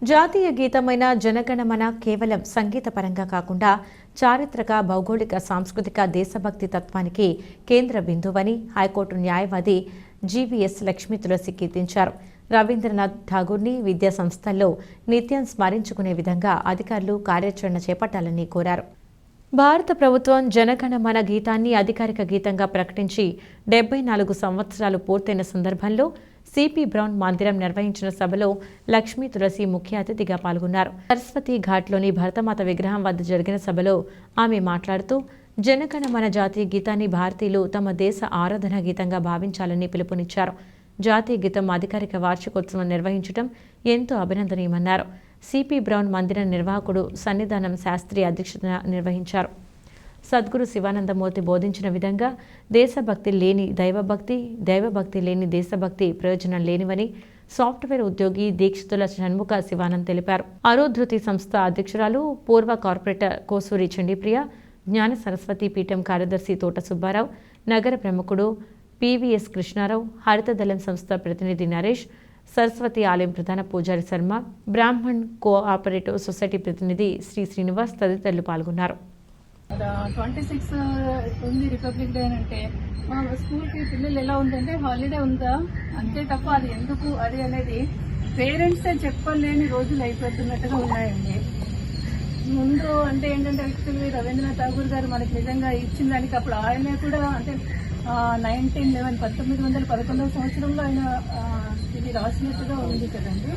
జాతీయ గీతమైన జనగణమన కేవలం సంగీతపరంగా కాకుండా చారిత్రక, భౌగోళిక, సాంస్కృతిక, దేశభక్తి తత్వానికి కేంద్ర బిందువని హైకోర్టు న్యాయవాది జీవీఎస్ లక్ష్మీ తులసి కీర్తించారు. రవీంద్రనాథ్ ఠాగూర్ని విద్యా సంస్థల్లో నిత్యం స్మరించుకునే విధంగా అధికారులు కార్యాచరణ చేపట్టాలని కోరారు. భారత ప్రభుత్వం జనగణమన గీతాన్ని అధికారిక గీతంగా ప్రకటించి 74 సంవత్సరాలు పూర్తయిన సందర్భంలో సిపి బ్రౌన్ మందిరం నిర్వహించిన సభలో లక్ష్మీ తులసి ముఖ్య అతిథిగా పాల్గొన్నారు. సరస్వతి ఘాట్లోని భరతమాత విగ్రహం వద్ద జరిగిన సభలో ఆమె మాట్లాడుతూ జనగణమన జాతీయ గీతాన్ని భారతీయులు తమ దేశ ఆరాధన గీతంగా భావించాలని పిలుపునిచ్చారు. జాతీయ గీతం అధికారిక వార్షికోత్సవం నిర్వహించడం ఎంతో అభినందనీయమన్నారు. సిపి బ్రౌన్ మందిరం నిర్వాహకుడు సన్నిధానం శాస్త్రి అధ్యక్షతన నిర్వహించారు. సద్గురు శివానందమూర్తి బోధించిన విధంగా దేశభక్తి లేని దైవభక్తి, దైవభక్తి లేని దేశభక్తి ప్రయోజనం లేనివని సాఫ్ట్వేర్ ఉద్యోగి దీక్షితుల షణ్ముఖ శివానంద్ తెలిపారు. అరుధృతి సంస్థ అధ్యక్షురాలు, పూర్వ కార్పొరేటర్ కోసూరి చండీప్రియ, జ్ఞాన సరస్వతి పీఠం కార్యదర్శి తోట సుబ్బారావు, నగర ప్రముఖుడు పివిఎస్ కృష్ణారావు, హరితదళం సంస్థ ప్రతినిధి నరేష్, సరస్వతి ఆలయం ప్రధాన పూజారి శర్మ, బ్రాహ్మణ్ కోఆపరేటివ్ సొసైటీ ప్రతినిధి శ్రీ శ్రీనివాస్ తదితరులు పాల్గొన్నారు. 26 ఉంది రిపబ్లిక్ డే అంటే స్కూల్కి పిల్లలు ఎలా ఉందంటే హాలిడే ఉందా అంతే తప్ప అది ఎందుకు అది అనేది పేరెంట్సే చెప్పలేని రోజులు అయిపోతున్నట్టుగా ఉన్నాయండి. ముందు అంటే ఏంటంటే యాక్చువల్లీ రవీంద్రనాథ్ ఠాగూర్ గారు మనకి నిజంగా ఇచ్చిన దానికి అప్పుడు ఆయనే కూడా అంటే 1911 సంవత్సరంలో ఆయన ఇది రాసినట్టుగా ఉంది కదండి.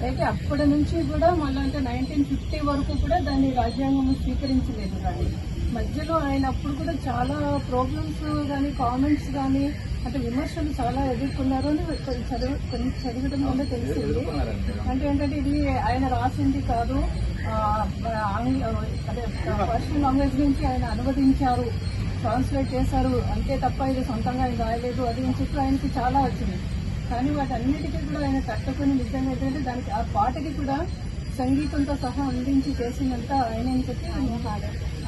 అయితే అప్పటి నుంచి కూడా మళ్ళీ అంటే 1950 వరకు కూడా దాన్ని రాజ్యాంగం స్వీకరించలేదు. కానీ మధ్యలో ఆయన అప్పుడు కూడా చాలా ప్రాబ్లమ్స్ కానీ కామెంట్స్ కానీ అంటే విమర్శలు చాలా ఎదుర్కొన్నారు అని కొన్ని చదవడం వల్ల తెలిసింది. అంటే ఏంటంటే ఇది ఆయన రాసింది కాదు, అదే పర్షియన్ లాంగ్వేజ్ నుంచి ఆయన అనువదించారు, ట్రాన్స్లేట్ చేశారు అంతే తప్ప ఇది సొంతంగా ఆయన రాయలేదు అది అని చెప్పి ఆయనకి చాలా వచ్చింది. కానీ వాటన్నిటికీ కూడా ఆయన తట్టుకుని నిజంగా ఏంటంటే దానికి ఆ పాటకి కూడా సంగీతంతో సహా అందించి చేసినంత ఆయన అని చెప్పి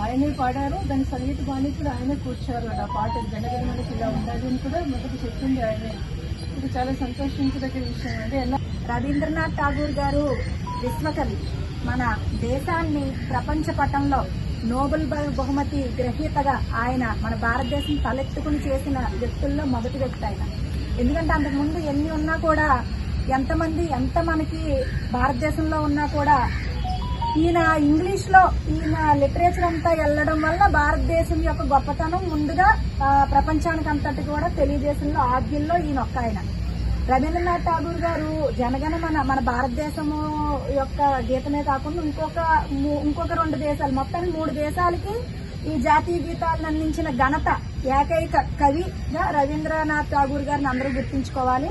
ఆయనే పాడారు. దాని సంగీత బాణి కూడా ఆయనే కూర్చారు. ఆ పాట జనగణమనకి ఇలా ఉండాలి అని కూడా మొదటి చెప్పింది ఆయనే. ఇది చాలా సంతోషించదగ్గ విషయం అండి. రవీంద్రనాథ్ ఠాగూర్ గారు విశ్వకవి, మన దేశాన్ని ప్రపంచ పటంలో నోబెల్ బహుమతి గ్రహీతగా ఆయన మన భారతదేశం తలెత్తుకుని చేసిన వ్యక్తుల్లో మొదటి వ్యక్తి ఆయన. ఎందుకంటే అంతకుముందు ఎన్ని ఉన్నా కూడా ఎంత మనకి భారతదేశంలో ఉన్నా కూడా ఈయన ఇంగ్లీష్లో ఈయన లిటరేచర్ అంతా వెళ్ళడం వల్ల భారతదేశం యొక్క గొప్పతనం ముందుగా ప్రపంచానికి అంతటి కూడా తెలియజేసిన ఆద్యంలో ఈయన ఒక్క ఆయన. రవీంద్రనాథ్ ఠాగూర్ గారు జనగణమన మన భారతదేశము యొక్క గీతమే కాకుండా ఇంకొక 2 దేశాలు మొత్తం 3 దేశాలకి ఈ జాతీయ గీతాలను అందించిన ఘనత ఏకైక కవిగా రవీంద్రనాథ్ ఠాగూర్ గారిని అందరూ గుర్తించుకోవాలి.